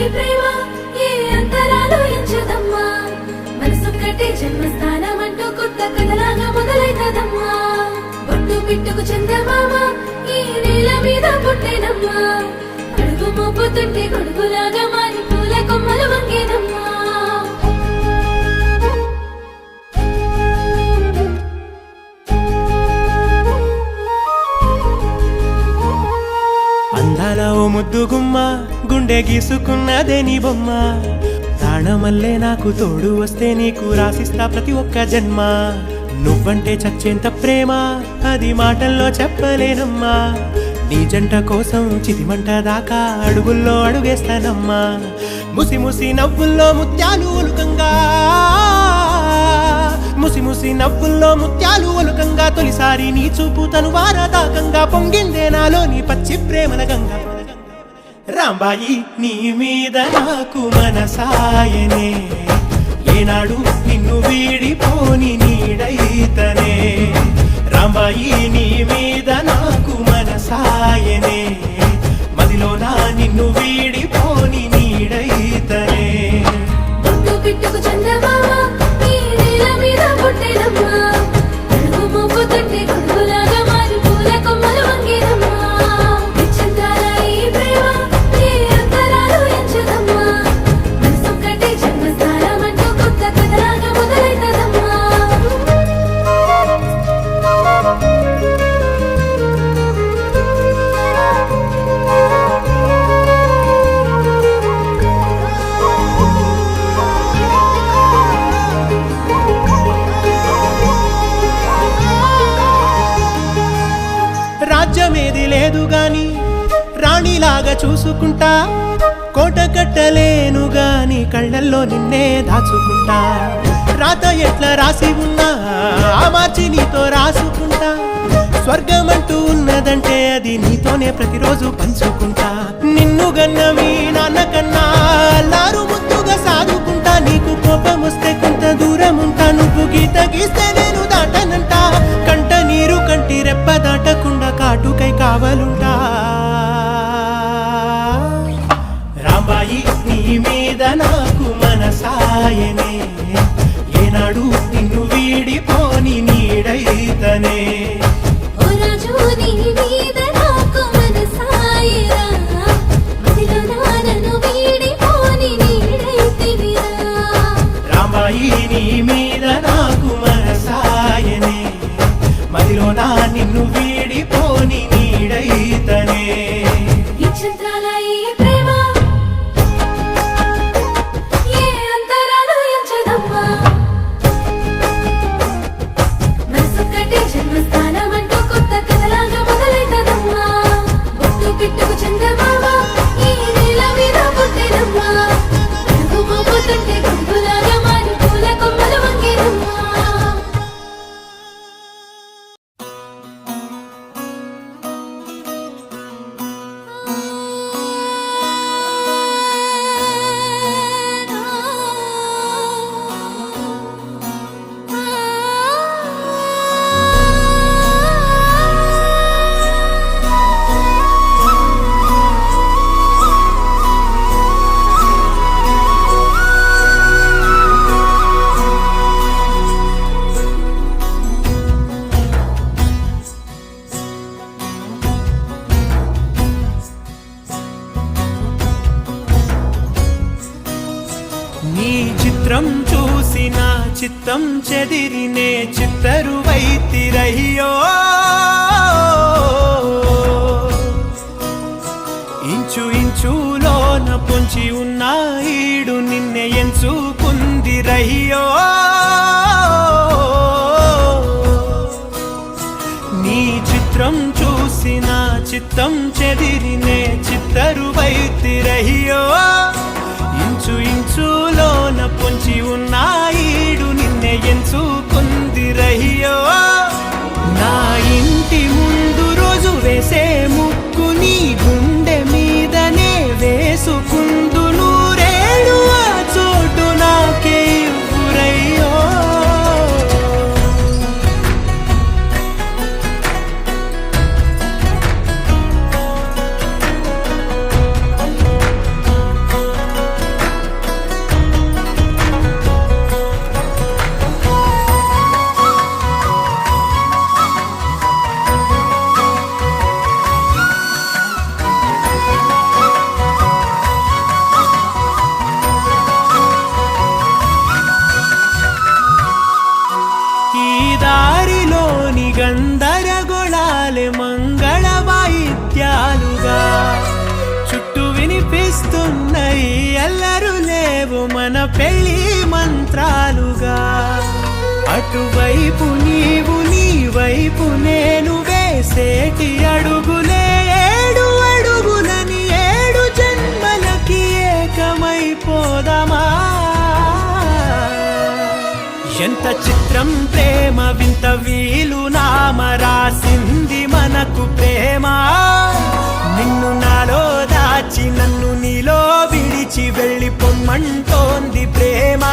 ప్రేమ ఏ అంతరాలు ఎంచదమ్మా మనసొక్కటే జన్మస్థానం అంటూ కొత్త కథలాగా మొదలైతదమ్మా బొట్టు పిట్టుకు చందమామ ఈ నేల మీద పుట్టేనమ్మా అడుగు మోపుతుంటే గొడుగులాగా మారి పూల కొమ్మలు వంగేనమ్మా అందాల ఓ ముద్దు గుమ్మ గుండె గీసుకున్నదే నీ బొమ్మ ప్రాణమల్లే నాకు తోడు వస్తే నీకు రాసిస్తా ప్రతి ఒక్క జన్మ నువ్వంటే చచ్చేంత ప్రేమ అది మాటల్లో చెప్పలేనమ్మా నీ జంట కోసం చితిమంట దాకా అడుగుల్లో అడుగేస్తానమ్మా ముసి ముసి నవ్వుల్లో ముత్యాలు ఒలుకంగా ముసి ముసి నవ్వుల్లో ముత్యాలు ఒలుకంగా తొలిసారి నీ చూపు తను వారదాకంగా పొంగిందే నాలో నీ పచ్చి ప్రేమల గంగా రాంబాయి నీ మీద నాకు మనసాయనే ఏనాడు నిన్ను వీడిపోని నీడైతనే రాంబాయి నీ మీద నాకు మనసాయనే మదిలో నా నిన్ను వీడిపోని నీడైతనే బొట్టు పిట్టుకు చందమామ ఈ నేల మీద పుట్టేనమ్మా అడుగు మోపుతుంటే గొడుగులాగా మారి పూల కొమ్మలు వంగేనమ్మా విచిత్రాల ఈ ప్రేమ ఏ అంతరాలు ఎంచదమ్మా మనసొక్కటే జన్మస్థానం అంటూ కొత్త కథలాగా మొదలైతదమ్మా రాజ్యమేది లేదు గాని రాణిలాగా చూసుకుంటా కోట కట్టలేను గాని కళ్ళల్లో నిన్నే దాచుకుంటా రాత ఎట్లా రాసి ఉన్నా ఆ మార్చి నీతో రాసుకుంటా స్వర్గమంటూ ఉన్నదంటే అది నీతోనే ప్రతిరోజు పంచుకుంటా నిన్ను గన్న మీ నాన్న కన్నా అల్లారు ముద్దుగా సాదుకుంటా నీకు కోపం వస్తే కొంత దూరం ఉంటా నువ్వు గీత గీస్తే నేను దాటనంట కంట నీరు కంటి రెప్ప దాటకుండా కాటుకై కావలుంటా రాంబాయి నీ మీద నాకు మనసాయనే ఏనాడు నిన్ను వీడిపోని నీడైతనే ఓ రాజు నీ మీద నాకు మనసాయరా మదిలో నన్ను వీడిపోని నీడైతివిరా రాంబాయి నీ మీద నాకు మనసాయనే మదిలో నా నిన్ను వీడిపోని నీడైతనే విచిత్రాల ఈ ప్రేమ ఏ అంతరాలు ఎంచదమ్మా మనసొక్కటే జన్మస్థానం అంటూ కొత్త కథలాగా మొదలైతదమ్మా బొట్టు పిట్టుకు చందమామ ఈ నేల మీద పుట్టేనమ్మా అడుగు మోపుతుంటే గొడుగులాగా మారి పూల కొమ్మలు వంగేనమ్మా నీ చిత్రం చూసి నా చిత్తం చెదిరినే చిత్తరువైతిరయ్యో ఇంచు ఇంచులోన పొంచి ఉన్న ఈడు నిన్నే ఎంచుకుందిరయ్యో నీ చిత్రం చూసి నా చిత్తం చెదిరినే చిత్తరువైతిరయ్యో ఇంచు ఇంచులోన పొంచి ఉన్న ఈడు నిన్నే ఎంచుకుందిరయ్యో నా ఇంటి ముందు రోజు వేసే ముక్కు నీ గుండె మీదనే వేసుకుందు నూరేడు ఆ చోటు నాకే ఇవ్వురయ్యో పెళ్లి మంత్రాలుగా అటువైపు నీవు నీవైపు నేను వేసేటి అడుగులే 7 అడుగులని 7 జన్మలకి ఏకమైపోదామా ఎంత చిత్రం ప్రేమ వింత వీలు నామ రాసింది మనకు ప్రేమ నిన్ను నాలో దాచి నన్ను నీలో విడిచి వెళ్ళిపోమ్మంటోంది ప్రేమ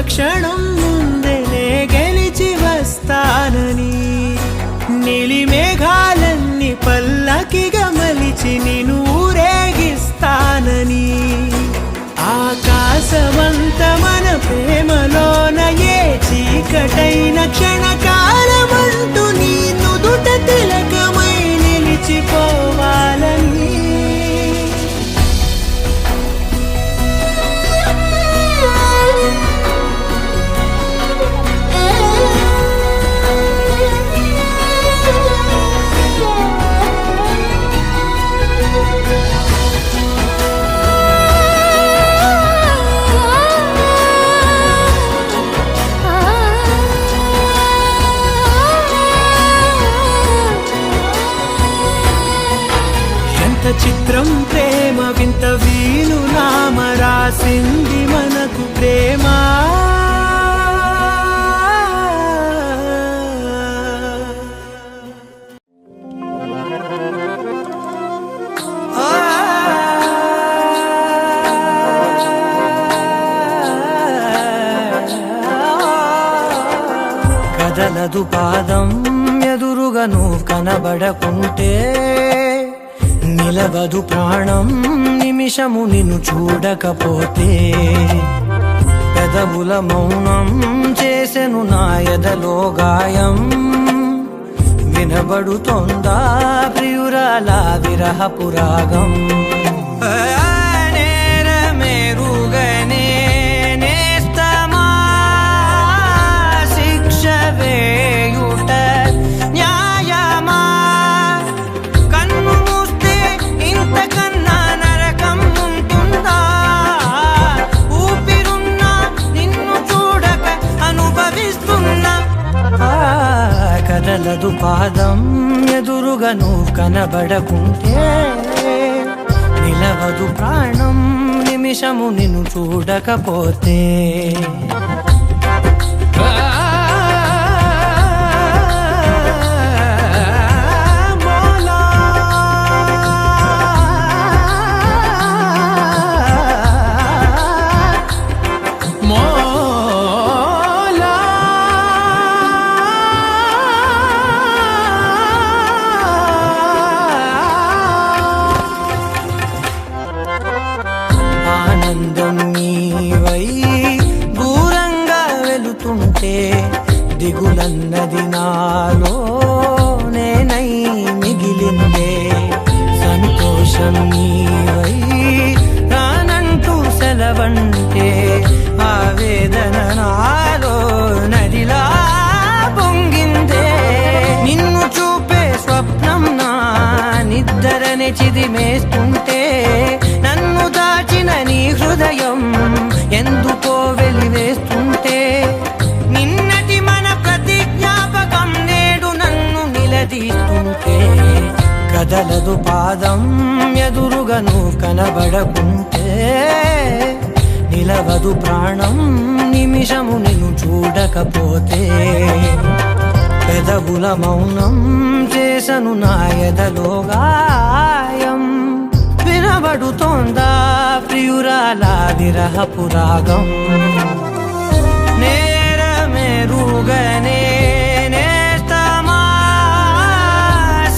క్షణం ముందే గెలిచి వస్తానని నీలి మేఘాలన్నీ పల్లకిగా మలిచి నిన్ను ఊరేగిస్తానని ఆకాశమంత మన ప్రేమలోన ఏ చీకటైన క్షణకాలమంటూ నీ నుదుట తిలకమై నిలిచిపోవాలని చిత్రం ప్రేమ వింత వీలు నామ రాసింది మనకు ప్రేమ కదలదు పాదం ఎదురుగను కనబడకుంటే నిలవదు ప్రాణం నిమిషము నిన్ను చూడకపోతే పెదవుల మౌనం చేసెను నా ఎదలో గాయం వినబడుతోందా ప్రియురాల విరహపు రాగం కదలదు పాదం ఎదురుగను కనబడకుంటే నిలవదు ప్రాణం నిమిషము నిన్ను చూడకపోతే దిగులన్నది నాలో నేనై మిగిలిందే సంతోషం నీవై రానంటూ సెలవంటే ఆవేదన నాలో నదిలా పొంగిందే నిన్ను చూపే స్వప్నం నా నిద్దరనే చిదిమేస్తుంటే నన్ను దాచిన నీ హృదయం ఎందుకో వెలివేస్తుంటే నిన్నటి మన ప్రతి జ్ఞాపకం నేడు నన్ను నిలదీస్తుంటే కదలదు పాదం ఎదురుగను కనబడకుంటే నిలవదు ప్రాణం నిమిషము నిన్ను చూడకపోతే పెదవుల మౌనం చేసను నా ఎదలో గాయం వినబడుతోందా ప్రియురాల విరహపు రాగం నేరమెరుగనే నేస్తమా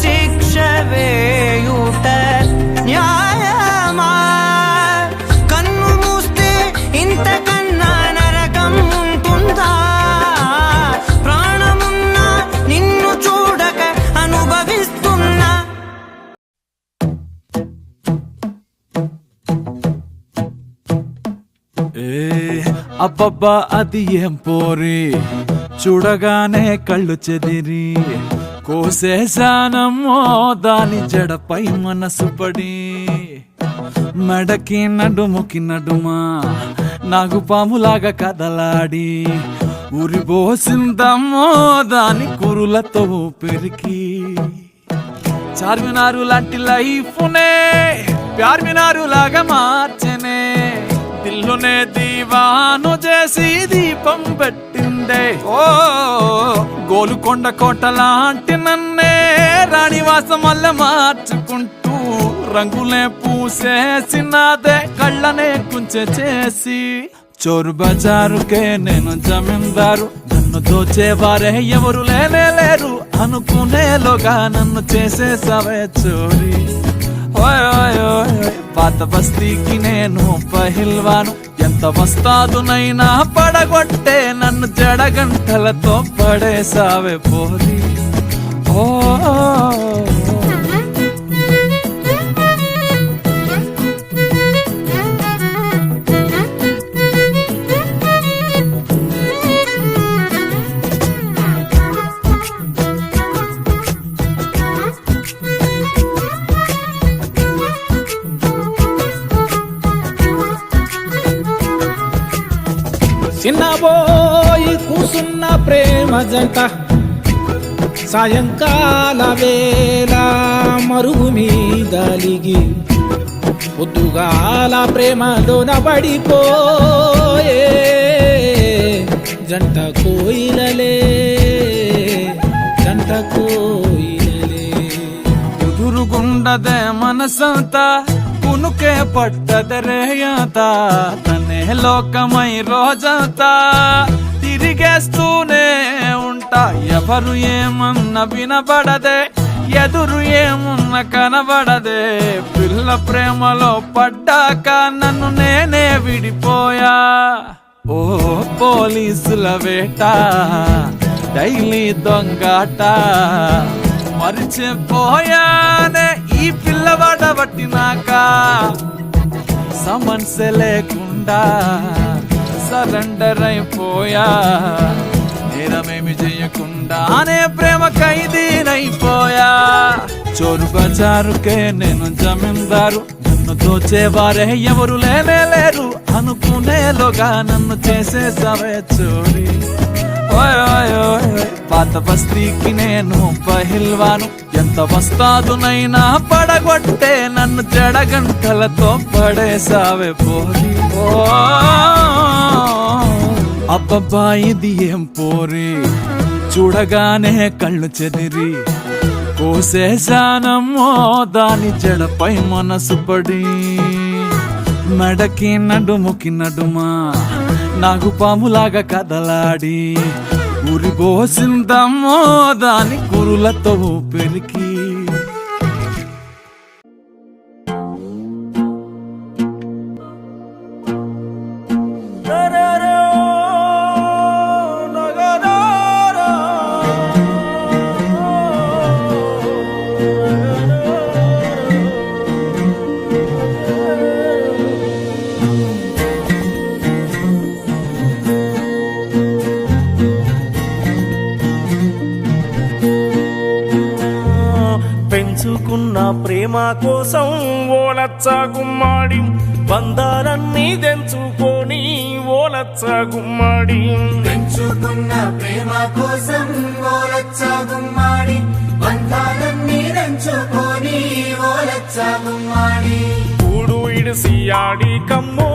శిక్ష వేయుట న్యాయమా అబ్బబ్బా అది ఏం పోరి, చూడగానే కళ్ళు చెదిరి కోసేశానమ్మో దాని జడపై మనసు పడి. మెడకి నడుముకి నడుమా నాగుపాములాగా కదలాడి ఉరిబోసిందమ్మో దాని కురులతో పెరికి. చార్మినారు లాంటి లైఫ్నే ప్యార్మినారు లాగా మార్చనే, దిల్లునే దీవాను చేసి దీపం పెట్టిందే. ఓ గోలుకొండ కోట లాంటి నన్నే రాణివాసం వల్ల మార్చుకుంటూ రంగులే పూసేసినాదే కళ్ళనే కుంచె చేసి. చోరు బజారుకే నేను జమీందారు, నన్ను దోచేవారే ఎవరు లేనే లేరు అనుకునేలోగా నన్ను చేసేసావే చోరీ. ఓయ్ ఓయ్ ఓయ్ పాత బస్తీకి నేను పహిల్వాను, ఎంత వస్తాదునైనా పడగొట్టే నన్ను జడగంటలతో పడేసావే పోరి. ఓ చిన్నబోయి కూసున్న ప్రేమ జంట సాయంకాల వేళ మరుగు మీదలిగి పొద్దుగాల ప్రేమలోన పడిపోయే జంట కోయిలలే జంట కోయిలలే. కుదురుగుండదే మనసంతా కునుకే పట్టదరేయత, తనే లోకమై రోజంతా తిరిగేస్తూనే ఉంటా. ఎవరు ఏమన్నా వినబడదే, ఎదురు ఏమున్నా కనబడదే. పిల్ల ప్రేమలో పడ్డాక నన్ను నేనే విడిపోయా. ఓ పోలీసుల వేట డైలీ దొంగాట, మరిచిపోయానే ఈ పిల్లవాడ పట్టినాక. సమన్సే లేకుండా సరెండర్ అయిపోయా, నేరమేమి చెయ్యకుండానే ప్రేమ ఖైదీనైపోయా. చోరు బజారుకే నేను జమీందారు, నన్ను దోచేవారే ఎవరు లేనే లేరు అనుకునేలోగా నన్ను చేసేసావే చోరీ. ఓయ్ ఓయ్ ఓయ్ పాత బస్తీకి నేను పహిల్వాను, ఎంత వస్తాదునైనా పడగొట్టే నన్ను జడగంటలతో పడేసావే పోరి. ఓ అబ్బబ్బా ఇది ఏం పోరి, చూడగానే కళ్ళు చెదిరి కోసేశానమ్మో దాని జడపై మనసు పడి. మెడకి నడుముకి నడుమా నాగుపాములాగా కదలాడి ఉరిబోసిందమ్మో దాని కురులతో పెరికి. పెంచుకున్న ప్రేమ కోసం ఓలచ్చ గుమ్మాడి, బంధాలన్నీ తెంచుకొని ఓలచ్చ గుమ్మాడి. పెంచుకున్న ప్రేమ కోసం ఓలచ్చ గుమ్మాడి, బంధాలన్నీ తెంచుకొని ఓలచ్చ గుమ్మాడి. కూడు ఇడిసి ఆడి కమ్మో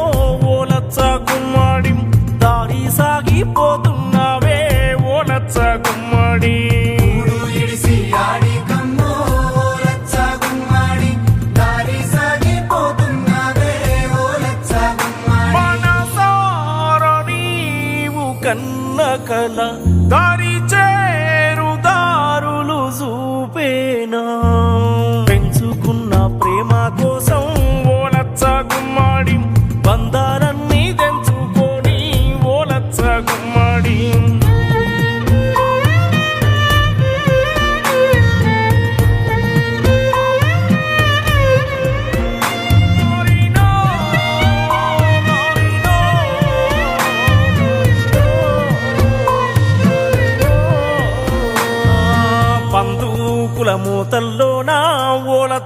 ఓలచ్చ గుమ్మాడి, దారి సాగిపోతున్నావే ఓలచ్చ గుమ్మాడి. కూడు ఇడిసి ఆడి కమ్మో ఓలచ్చ గుమ్మాడి, దారి సాగిపోతున్నావే ఓలచ్చ గుమ్మాడి. మనసార నీవు కన్న కల దారి చేరు దారులు చూపేనా. పెంచుకున్న ప్రేమ కోసం ఓలచ్చ గుమ్మాడి, బంధాలన్నీ తెంచుకొని ఓలచ్చ గుమ్మాడి.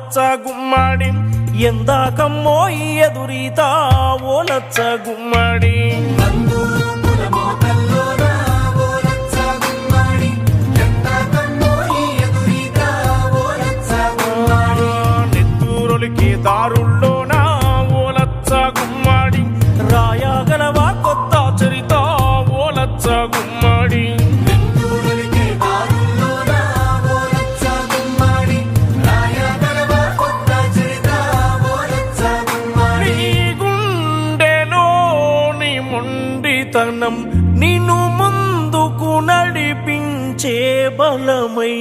లచ్చ గుమ్మడి ఎందాకమ్మో ఈ ఎదురీత ఓ లచ్చ గుమ్మడి బంధువులు కులమోతల్లోనా ఓ లచ్చ గుమ్మడి ఎందాకమ్మో ఈ ఎదురీత ఓ లచ్చ గుమ్మడి నెత్తూరులకి దారుల్లోనా ఓ లచ్చ గుమ్మడి రాయగలవా కొత్త చరిత ఓ లచ్చ గుమ్మడి నెత్తూరులకి దారుల్లోనా ఓ లచ్చ గుమ్మడి రాయగలవా కొత్త చరిత ఓ లచ్చ గుమ్మడి నీ గుండెలోని మొండితనం నిన్ను ముందుకు నడిపించే బలమై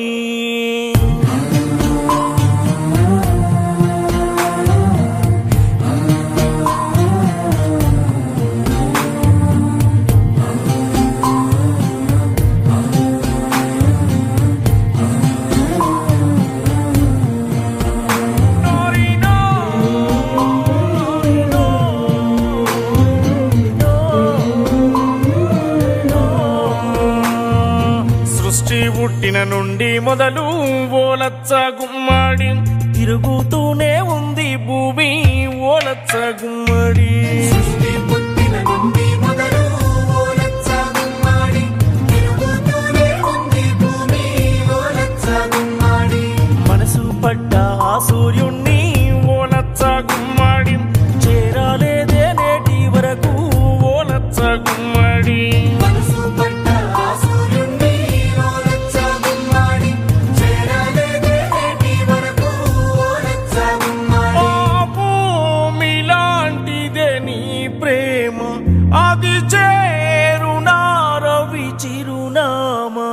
సృష్టి పుట్టిన నుండి మొదలు ఓ లచ్చ గుమ్మడి తిరుగుతూనే ఉంది భూమి ఓ లచ్చ గుమ్మడి సృష్టి పుట్టిన నుండి మొదలు ఓ లచ్చ గుమ్మడి తిరుగుతూనే ఉంది భూమి ఓ లచ్చ గుమ్మడి మనసు పడ్డ ఆ సూర్యుణ్ణి ఓ లచ్చ గుమ్మడి చేరాలేదే నేటి వరకు ఓ లచ్చ గుమ్మడి మనసు పట్ట ఆ సూర్యుణ్ణి ఓ లచ్చ గుమ్మడి చేరలేదే నేటి వరకు ఓ లచ్చ గుమ్మడి ఆ భూమి లాంటిదే నీ ప్రేమ అది చేరునా రవి చిరునామా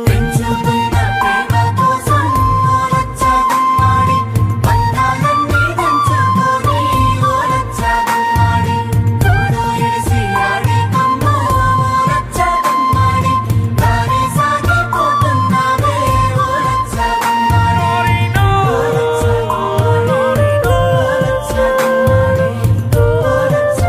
పెంచుకున్న ప్రేమ కోసం ఓ లచ్చ గుమ్మడి బంధాలన్నీ పెంచుకొని ఓ లచ్చ గుమ్మడి తోడు ఇడిసి ఆడి కమ్మో ఓ లచ్చ గుమ్మడి దారి సాగిపోతున్నావే ఓ లచ్చ గుమ్మడి ఓ లచ్చ గుమ్మడి ఓ లచ్చ గుమ్మడి ఓ లచ్చ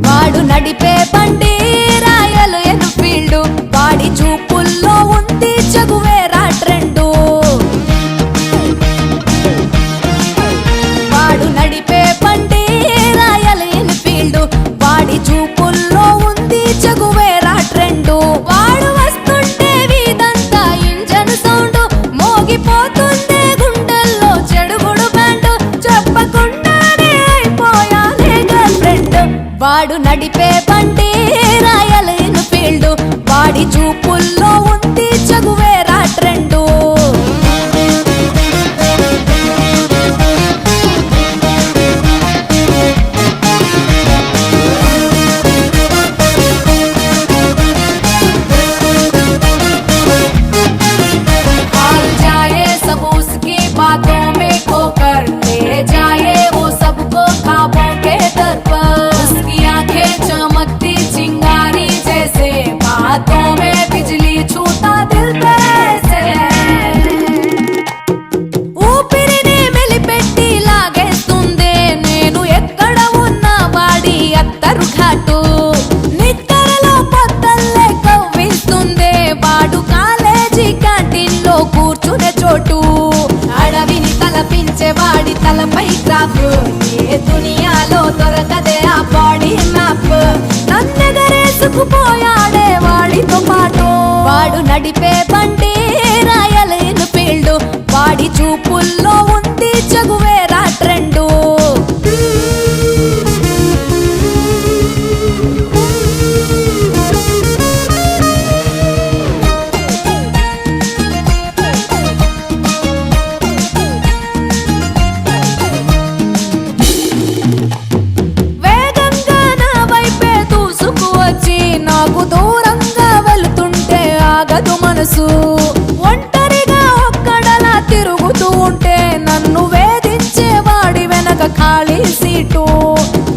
వాడు నడిపే బండి రాయలు ఎన్ఫీల్డ్ వాడి చూపుల్లో ఉంది జగువేరా ట్రెండు వాడు నడిపే బండి రాయలు ఎన్ఫీల్డ్ వాడి చూపుల్లో ఉంది జగువేరా ట్రెండు వాడు వస్తుంటే వీధంతా ఇంజన్ సౌండ్ మోగిపోతుందే గుండెల్లో చెడుగుడు బ్యాండ్ చెప్పకుండానే అయిపోయానే గర్ల్ ఫ్రెండ్ వాడు నడిపే బండి రాయల్ ఎన్ఫీల్డ్ వాడి చూపుల్లో ఉంది జగువేరా ట్రెండు हाल जाए सब उसकी बातों में खोकर ले जाए वो सबको ख्वाबों के दर पर उसकी आंखें चमकती चिंगारी जैसे बातों में बिजली छूता दिल से ఊపిరిని మెలిపెట్టి లాగేస్తుందే నేను ఎక్కడ ఉన్నా వాడి అత్తరు ఘాటు నిద్రలో పొద్దల్లే కవ్విస్తుందే వాడు కాలేజీ క్యాంటీన్ లో కూర్చునే చోటు అడవిని తలపించే వాడి తలపై క్రాఫ్ ఏ దునియాలో దొరకదే ఆ బాడీ మ్యాప్ నన్నెగరేసుకుపోయాడే వాడితో పాటు వాడు నడిపే బండి రాయల్ ఎన్ఫీల్డ్ వాడి చూపుల్లో ఉంది జగువేరా ట్రెండు వేగంగా నా వైపే దూసుకువచ్చి నాకు దూరంగా వెళుతుంటే ఆగదు మనసు ఒంటరిగా ఒక్కడలా తిరుగుతూ ఉంటే నన్ను వేధించే వాడి ఖాళీ సీటు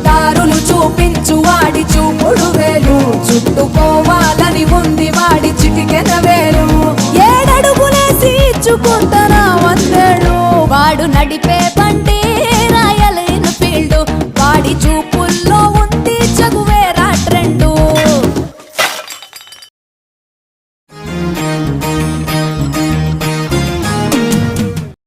దారులు చూపించు వాడి చూపుడు వేలు చుట్టుకోవాలని ఉంది వాడి చిటికెన వేలు ఏడడుగులేసి ఇచ్చుకుంటారా వందేళ్ళు వాడు నడిపే బండి